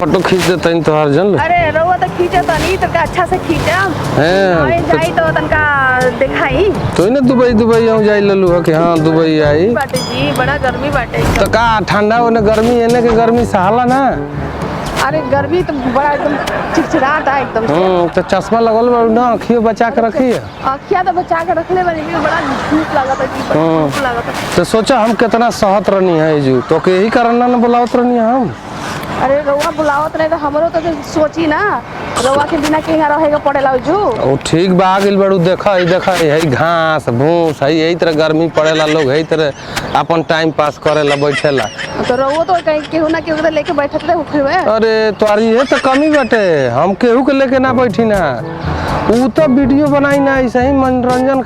Photo खींच देता इन तोहार जन। अरे रउआ तो खींचे तो नहीं तो अच्छा से खींचा हैं जाई तो तनका दिखाई तो ना दुबई हम जाई ललू है कि हाँ दुबई आई बाटे जी बड़ा गर्मी बाटे तो का ठंडा होने गर्मी एने के गर्मी सहाला ना। अरे गर्मी तो बड़ा एकदम चिड़चिड़ाता है एकदम तो चश्मा लगल बा ना अखियो बचा के रखी है। अखिया तो बचा के रखले बानी बड़ा धूप लागत है जी धूप लागत है। तो सोचा हम कितना सहत रहनी है जू तो के यही करना ना बुलावत रहनी है हम। अरे रउआ बुलावत नहीं तो हमरो तो सोची ना रउआ के बिना कहीं रहेगा पड़ेला जू। ओ ठीक बा आगिल बड़ू देखा है घास भूस है यही तरह गर्मी पड़ेला लोग यही तरह अपन टाइम पास करेला बैठेला। तो रउआ तो कहीं केहू ना केहू लेके बैठत रहे हुए। अरे तुम्हारी ये तो कमी बाटे हम केहू के लेके ना बैठी ना ऊ तो वीडियो बनाई ना ऐसे ही मनोरंजन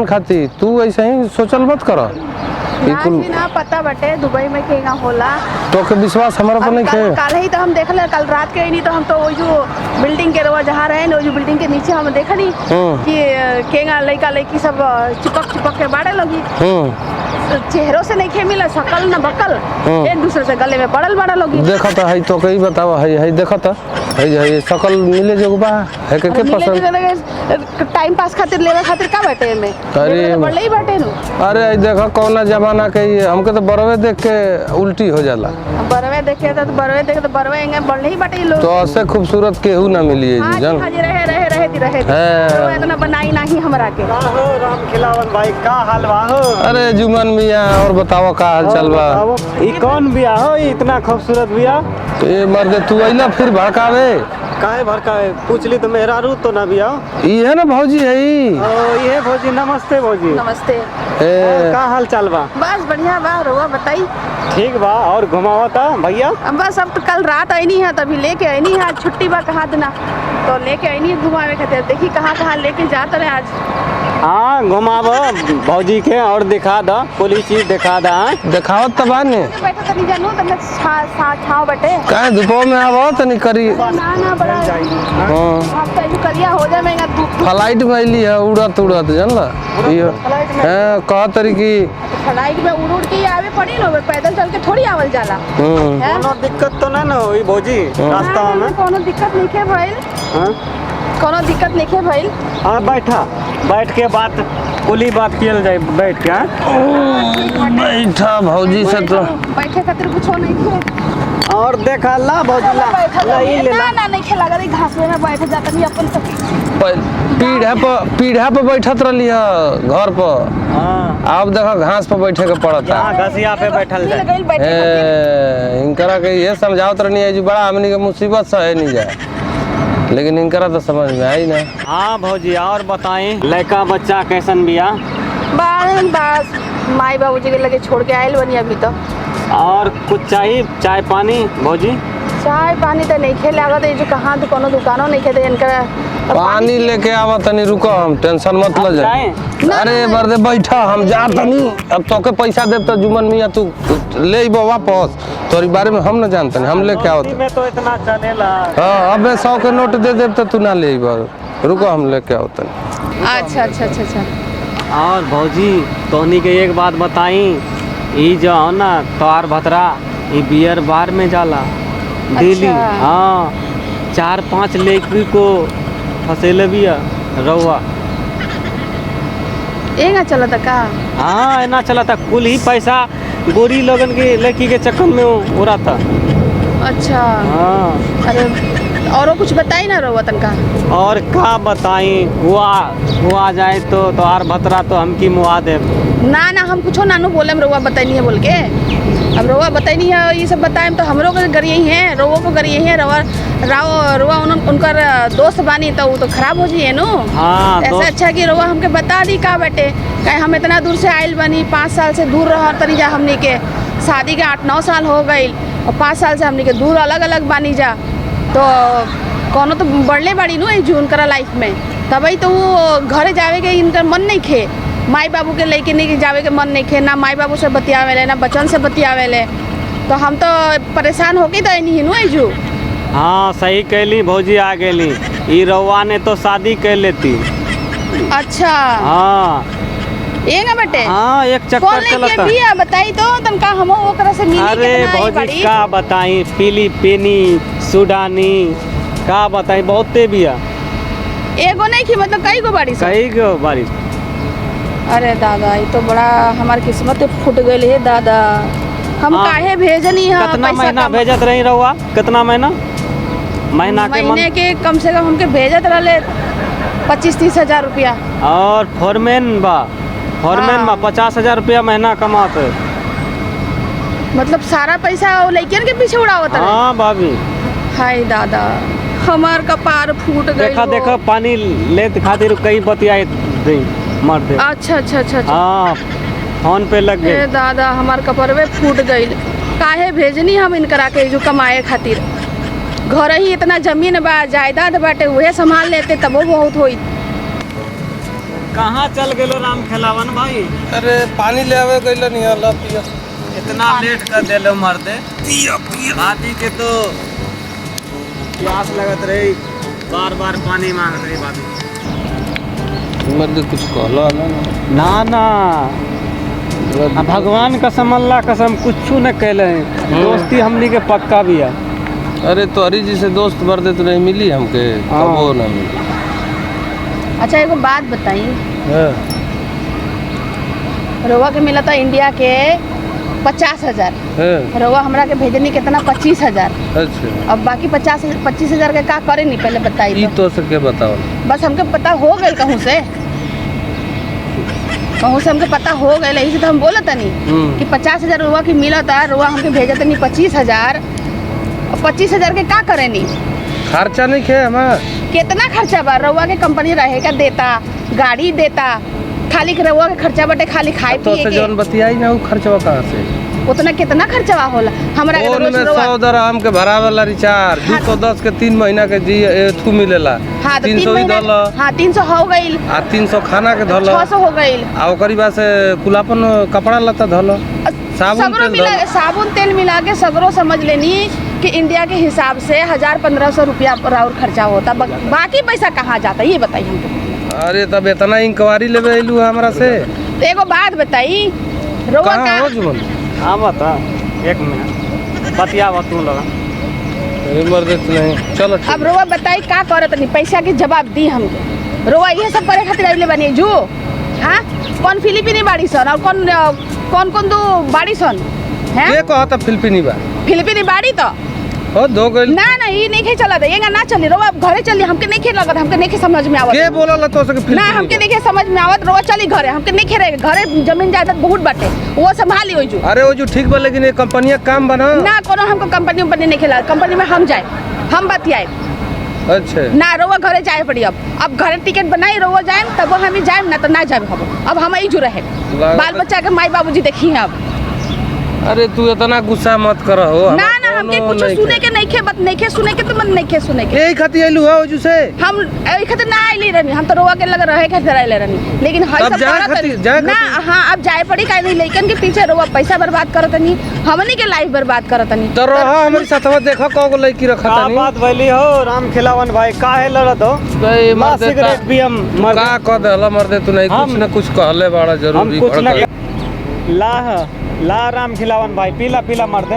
खाती तू ऐसे ही सोचल मत कर। ना पता बटे दुबई में केगा होला तो के विश्वास हमारा पर नहीं है। कल ही तो हम देखले कल रात के नहीं तो हम तो वो जो बिल्डिंग के रवा जहाँ रहे वो जो बिल्डिंग के नीचे हम देखनी कि केगा लड़का लड़की सब चिपक के बाड़े लगी चेहरों से नहीं खे मिला शकल न बकल एक दूसरे से गले में पड़ल बड़ा लोगी। देखा था है तो कई बताओ है देखा था है शकल मिले जो बा है के पसंद टाइम पास खातिर लेवे खातिर का बैठे में अरे बड़े ही बैठे नु। अरे देखा कौना जमाना के हमके तो बरवे देख के उल्टी हो जाला। बरवे देखे तो बरवे एंगे बढ़ले ही बैठे लोग तो ऐसे खूबसूरत केहू ना मिली है जी जान। रहे इतना बनाई नहीं हमरा के। राम खिलावन भाई का हाल बा हो। अरे जुमन मियां और बताओ का हाल चल बा। ई कौन बिया हो इतना खूबसूरत बिया। ए मर्दे तू आइला फिर भड़कावे काहे भड़कावे पूछली तो मेहरारू तो ना बिया। ई है ना भौजी है ये भौजी नमस्ते भौजी। नमस्ते का हाल चाल बा। बस बढ़िया बा रउआ बताई। ठीक बा और घुमावता भैया। बस अब तो कल रात आईनी है तभी लेके आईनी है छुट्टी बा कहा देना तो लेके आईनी घुमावे खातिर देखी कहाँ लेके जात रहे आज। हाँ घुमाव भौजी के और दिखा दा कोई चीज दिखा दा। दिखावत तो बाने बैठा तनी जानू तने छाव बटे काहे धूपो में आवो तनी करी ना बड़ा हां अब तो करिया हो जाए महंगा धूप फ्लाइट में आइली है उड़त जानला ये हां कह तरी की फ्लाइट में उड़ के आवे पड़ी नो पैदल चल के थोड़ी आवल जाला। कोनो दिक्कत तो ना होई भौजी रास्ता में। कोनो दिक्कत नहीं के भाई कोनो दिक्कत नहीं है भाई। हाँ बैठ के बात कुली बात किया जाए बैठ के। बैठा भौजी से तो बैठे खातिर कुछ नहीं है और देखा ला भौजी ला ना नहीं खेला गई घास में बैठ जाता नहीं अपन पीढ़ा पे बैठत रही है घर पर। अब देखो घास पे बैठे के पड़ता घसिया पे बैठल जाए। इनकरा के ये समझावत रहनी है जी बड़ा हमनी के मुसीबत सहे नहीं जाए लेकिन इनकरा तो समझ में आई ना। हाँ भौजी और बताएं लड़का बच्चा कैसन बिया। बस माई बाबूजी के लगे छोड़ के आयल बनी अभी तो। और कुछ चाहिए चाय पानी भौजी। चाय पानी तो नहीं खेले आगत जो कहाँ तो कोनो दुकानों नहीं खेते इनका पानी लेके आवा तनी रुको हम टेंशन मत ल जाए। अरे बरदे बैठा हम जा तनी अब तोके पैसा दे तो जुमन मियां तू ले आइबो वापस तोरी बारे में हम न जानते हम लेके आवत में तो इतना चलेला। हां अब 100 के नोट दे देब तो तू ना ले आइबो रुको हम लेके आवत। अच्छा। और भौजी तोहनी के एक बात बताई ई जो हो ना तोहार भतरा ई बियर बार में जाला डेली। हाँ 4-5 लड़की को फसेले बिया रउआ। एगा चला था का। हाँ ना चला था कुल ही पैसा गोरी लोगन के लड़की के चक्कर में उड़ा था। अच्छा हाँ अरे और कुछ बताई ना रउआ तनका। और का बताई हुआ जाए तो तोहार भतरा तो हमकी मुआ दे ना हम कुछ ना बोले रउआ बताई है बोल के। अब रउआ बताई नहीं है ये सब बताएं तो हमरों को गरिए ही है रउआ को गरिए है रउआ उनकर दोस्त बानी तो वो तो खराब हो जाइए नो। हाँ ऐसा अच्छा कि रउआ हमके बता दी का बेटे कहे हम इतना दूर से आयल बनी 5 साल से दूर रह तनी जा हमनी के शादी के 8-9 साल हो गई और 5 साल से हमनी के दूर अलग बानी जा तो कोनो तो बढ़ले बाड़ी नो जून करा लाइफ में तभी तो वो घरे जावे के इनका मन नहीं खे माई बाबू के लेके नहीं जावे के मन नहीं खे ना माई बाबू से बतियावेले ना बचन से बतियावेले तो हम तो परेशान होके तो नहीं नु जू। हाँ सही कहली भौजी आ गेली ई रउआ ने तो शादी कर लेती। अच्छा हाँ एंगा बेटे हाँ एक कौन चक्कर लेके चलता। बिया बताई तो तनका हम ओकरा से मिली अरे कितना आई भौजी बड़ी का बताई, फिलिपीनी, सूडानी, का बताई बहुते बिया, एगो नहीं की मतलब कई गो बाड़ी से कई गो बारिश। अरे दादा ये तो बड़ा हमार किस्मत फूट गई है दादा। हम हाँ। काहे भेजनी है कितना पैसा महीना कम- भेजत रही रहुआ? कितना महीना? महीना के महीने के कम से कम हमके भेजत रहले 25-30 हजार रुपया। और फॉरमैन बा, फॉरमैन हाँ। बा 50,000 रुपया महीना कमाते। मतलब सारा पैसा वो लइकन के पीछे उड़ावत रहे। हाँ भाभी, हाय दादा हमार कपार फूट गई देखा देखा पानी ले खातिर कई बतियाए दी मर दे। अच्छा अच्छा अच्छा अच्छा। हाँ फोन पे लग ए गए। दादा हमार कपड़वे फूट गई। काहे भेजनी हम इनकरा के जो कमाए खातिर। घर ही इतना जमीन बा जायदाद बाटे उहे संभाल लेते तबो बहुत होई। कहाँ चल गेलो राम खेलावन भाई? अरे पानी ले आवे गइल नहीं अल्लाह पिया। इतना लेट कर देलो मर दे। भाभी के तो प्यास लगत रही, बार बार पानी मांग रही भाभी। मर्द कुछ कहलो ना ना भगवान कसम अल्लाह कसम कुछ न कहले हैं। दोस्ती हमनी के पक्का भी है। अरे तो हरी जी से दोस्त बर्दे तो नहीं मिली हमके, हाँ। कबो ना मिली। अच्छा एगो बात बताई, हाँ। रउआ के मिला था इंडिया के 50,000, हाँ। रउआ हमरा के भेजनी कितना 25,000। अच्छा अब बाकी 25,000 के का करे नहीं पहले बताई ई तो। तो सके बताओ। बस हमके पता हो गई कहूँ से हमके पता हो गई, यही से तो हम बोला तनी कि 50,000 रुआ की मिला था, रुआ हमके भेजा तनी 25,000। और 25,000 के का करे नी? खर्चा नहीं खे हमार। कितना खर्चा बा? रउआ के कंपनी रहेगा देता, गाड़ी देता, खाली के रउआ के खर्चा बटे खाली खाए तो पिए से के। जौन बतियाई ना वो खर्चवा कहाँ से? उतना कितना खर्चा होला हमरा के तो फोन रोज में रउआ 100 दरहम के भरावेला रिचार्ज, हाँ। 210 के 3 महीना के जी एथू मिलेला। हाँ तो 3 300 ही महीना दल हाँ 300 हो गई, आ 300 खाना के धल 600 हो गई। आ ओकरी बाद से कुलापन कपड़ा लता धल साबुन सगरो तेल मिला धल। साबुन तेल मिला के सगरो समझ लेनी कि इंडिया के हिसाब से 1,000-1,500 रुपया पर और खर्चा होता। बाकी पैसा कहाँ जाता ये बताइए हमको। अरे तब इतना इंक्वायरी लेवे अइलू हमरा से? तो एगो बात बताई, रउआ कहाँ का हो जुमन? हाँ बता, एक मिनट बतिया तू लगा। अरे मर्द नहीं चलो ठीक। अब रउआ बताई का करत नहीं, पैसा के जवाब दी हमके। रउआ ये सब करे खातिर आइले बनी जो हाँ कौन फिलिपीनी बाड़ी सन और कौन कौन दो बाड़ी सन हैं? के कहता फिलिपीनी बा? फिलिपीनी बाड़ी तो हो दो गइल। ना ना ये नहीं चला दे, ये ना चली। रउआ घरे चली, हमके नहीं खे लगत, हमके नहीं खे समझ में आवत। के बोलला तो सके ना फिलिपीनी हमके बा? नहीं खे समझ में आवत। रउआ चली घरे, हमके नहीं खे रहे घरे जमीन जायदाद बहुत बाटे वो संभाली हो जो। अरे वो जो ठीक बा लेकिन ये कंपनिया काम बना। ना कोनो हमको कंपनी उम्पनी नहीं खेला, कंपनी में हम जाए हम बतियाए अच्छा ना। रउआ घरे जाए पड़ी। अब घरे टिकट बनाई रउआ जाए तब हम ही जाए, ना तो ना जाए हम। अब हम ही जो रहे बाल बच्चा के माई बाबूजी देखी हैं अब। अरे तू इतना गुस्सा मत कर हो। ना ना हमके कुछ सुने के नहीं खे बात नहीं खे सुने के तो मन नहीं खे सुने के। यही खाती आइलू हो जो से। हम एही खातिर ना आइली रहनी, हम तो रोवा के लग रहे खातिर आइले रहनी। लेकिन हई तब सब जाए करत खातिर- नहीं। जाए ना खातिर। हाँ अब जाए पड़ी काहे नहीं, लेकिन के पीछे रोवा पैसा बर्बाद करत नहीं, हमनी के लाइफ बर्बाद करत नहीं। तो रहा हमारी साथवा देखा कौगो लड़की रखा का तनी। बात भइली हो राम खिलावन भाई? काहे लड़त हो? बे ला मर्द सिगरेट भी हम मर का कह देला मर्दे तू नहीं कुछ हम- न कुछ कहले बड़ा हम जरूरी कुछ भड़का। न ला राम खिलावन भाई, पीला पीला मर दे।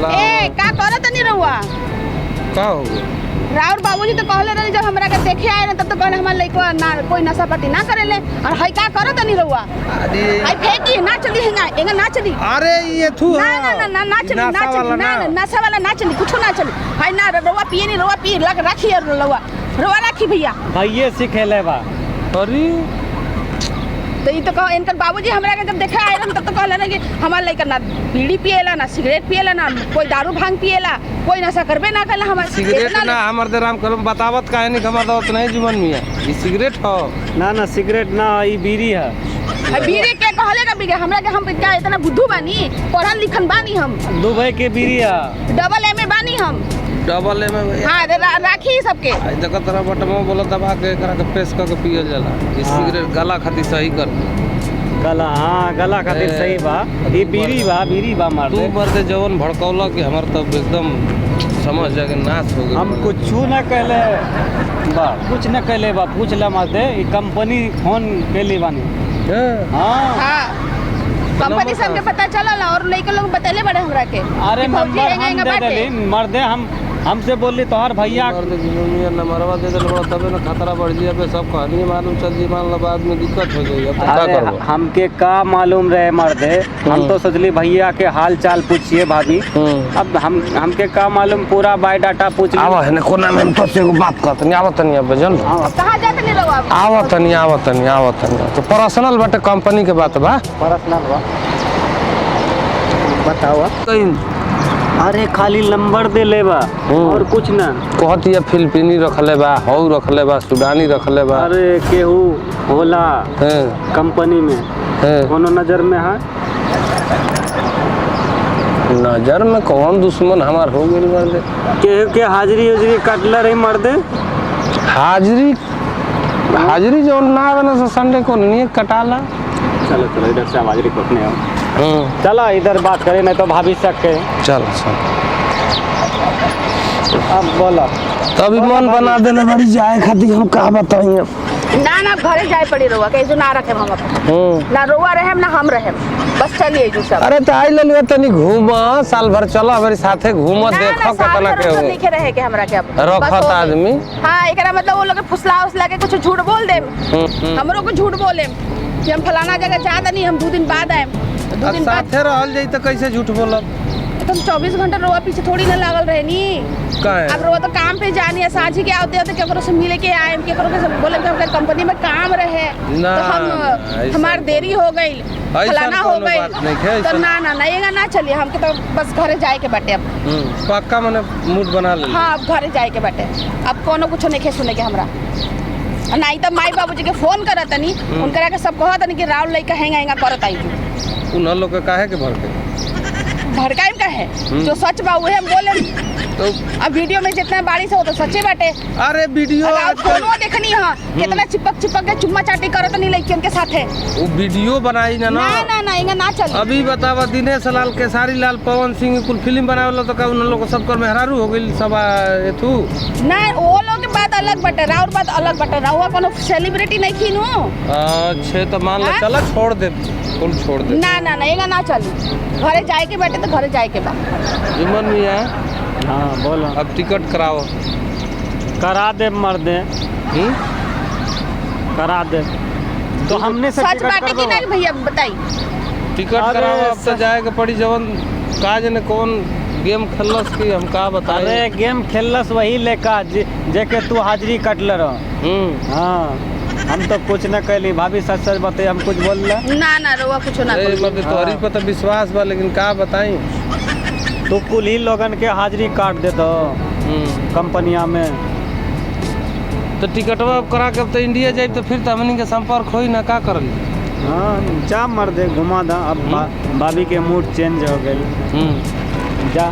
ला- ए का करत नहीं रउआ? का हो गया? राउर बाबूजी तो कहले रही जब हमरा के देखे आए ना तब तो कहले हमार लइका ना कोई नशा पाती ना करेले। और हई का करत नहीं रउआ? अरे हई फेंकी ना चली हेंगा एंगा ना चली। अरे ये थू ना ना ना ना ना चली ना नशा चली वाला ना ना नशा वाला ना चली कुछ ना चली। हाय ना रवा पिए नहीं रवा पी लग राखी है रवा राखी भैया। भैये सिखेले बा। अरे तो ये तो कहो इनकर बाबूजी हमरा के जब देखा आए तब तो कहले ना कि हमार लइका ना बीड़ी पिएला ना सिगरेट पिएला ना कोई दारू भांग पिएला कोई नशा करबे ना करेला। हमार सिगरेट इतना ना हमर दे राम कलम बतावत काहे नहीं हमर दावत नहीं जीवन मिया। ये सिगरेट हो। ना ना सिगरेट ना, ई बीड़ी है। है बीड़ी के कहले का बिगे हमरा के हम क्या इतना बुद्धू बानी पढ़ल लिखन बानी हम दुबई के बीड़ी है। डबल एमए बानी हम। डबल ए में हाँ राखी सबके आई देखो तरह बटमो बोला दबा के करा के पेश कर के पियल जाला। ये हाँ। सिगरेट गला खातिर सही कर। गला हाँ गला खातिर ए, सही बा। ये बीड़ी बा मार तू दे। मर्दे जवन भड़कौला कि हमर तब एकदम समझ जाके नाश हो गए। हम कुछ न कहले बा, कुछ न कहले बा। पूछ ले मत दे, ई कंपनी फोन कैली बानी। हाँ हाँ कंपनी से हमके पता चलल और लइके लोग बतैले बड़े हमरा के अरे कि फौजी नंबर हेंगा हम हेंगा दे बाटे। देली मर्दे हमसे बोली तोहर भैया नंबरवा दे देल बड़ा तबे ना खतरा बढ़ जी अब सब कहानी मालूम चल जी मान लो बाद में दिक्कत हो जाई अब तो का अरे करबो हमके का मालूम रहे मर्दे हम तो सोचली भैया के हाल चाल पूछिए भाभी अब हमके का मालूम पूरा बायोडाटा पूछ ली। आवा है ना कोना में हम तो से एगो बात करत नहीं आवत नहीं अब जन कहाँ जाते नहीं लोग आप आवत नहीं तो पर्सनल बाटे कंपनी के बात बा पर्सनल बा बताओ। कहीं अरे खाली नंबर दे ले बा और कुछ ना कहत ये फिलिपीनी रखले बा हौ रखले बा सुडानी रखले बा अरे केहू होला हैं कंपनी में हैं कोनो नजर में है नजर में कौन दुश्मन हमार हो गइल मर्दे केहू के हाजिरी उजरी काटला रही मर्दे। हाजिरी जो ना आवे ना से संडे को नहीं कटाला चलो चलो इधर से हाजिरी कोटने आओ। चलो इधर बात करें नहीं तो भाभी सके। चल अब बोलो तभी मन बना देले बड़ी जाए खातिर हम का बताइए ना घरे जाए पड़ी रोआ के जो ना रखे हम अपन ना रोआ रहे ना हम रहे बस चलिए जो सब। अरे त आई ललियो तनी घूम साल भर चलो हमारे साथे घूम देखो कितना के हो लिखे रहे के हमरा के अब रखत आदमी। हां एकरा मतलब वो लोग फुसला उसला के कुछ झूठ बोल दे हमरो को झूठ बोले कि हम फलाना जगह जात नहीं हम 2 दिन बाद आए 2 दिन बाद साथे रहल जाई त कैसे झूठ बोलब तुम 24 घंटा रोआ पीछे थोड़ी ना लागल रहनी काहे अब रोआ तो काम पे जानी है साझी के आते होते केकरो से मिले के आए केकरो के बोले कि हमके कंपनी में काम रहे ना, तो हम हमार देरी हो गई फलाना हो गई तो ना येगा ना चलिए हमके तो बस घरे जाए के बाटे अब पक्का मने मूड बना ले। हाँ अब घरे जाए के बाटे अब कोनो कुछ नहीं सुने के हमरा नहीं तो माई बाबूजी के फोन करत तनी उनकरा के सब कहत तनी कि राउल लइका हेंगा करत आई उन लोग के काहे के भर के भड़काई का है जो सच बा वही हम बोले तो अब वीडियो में जितना बारिश हो तो सच्चे बाटे। अरे वीडियो फोटो देखनी है कितना चिपक के चुम्मा चाटी करत नहीं लइकन के साथे वो वीडियो बनाई ना ना इंगा ना चल। अभी बतावा दिनेश लाल केसारी लाल पवन सिंह कुल फिल्म बनावला तो का उन लोग सब कर मेहरारू हो गइल सब एथू ना वो लोग के बात अलग बाटे राउर बात अलग बाटे राउआ कोनो सेलिब्रिटी नहीं खीनु अच्छे तो मान लो चला छोड़ दे कुल छोड़ दे ना इंगा ना चल घरे जाए के बाटे तो घरे जाए के बा जुमन मियां। हाँ बोलो अब टिकट कराओ करा दे मर्दे करा दे तो हमने से सच बाटे कि नहीं भैया बताई टिकट कराओ अब तो जाएगा पड़ी जवन का जने कौन गेम खेलस की हम का बताए। अरे गेम खेलस वही लेका जेके तू हाजिरी कटल रह। हाँ हम तो कुछ न कहली भाभी सच सच बताइए हम कुछ बोल रहे ना रोआ कुछ ना मतलब तोहरी पर तो विश्वास बा लेकिन का बताई तू कुल ही लोगन के हाजिरी काट दे दो कंपनिया में तो टिकटवा करा के अब तो इंडिया जाए तो फिर तो हमनी के संपर्क होई ना का करल। हाँ जा मर दे घुमा दा अब भाभी के मूड चेंज हो गई जा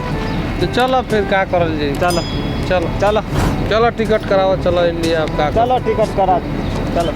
तो चलो फिर का करल जाए चलो चलो चलो चलो टिकट कराओ चलो इंडिया अब का चलो टिकट करा चलो।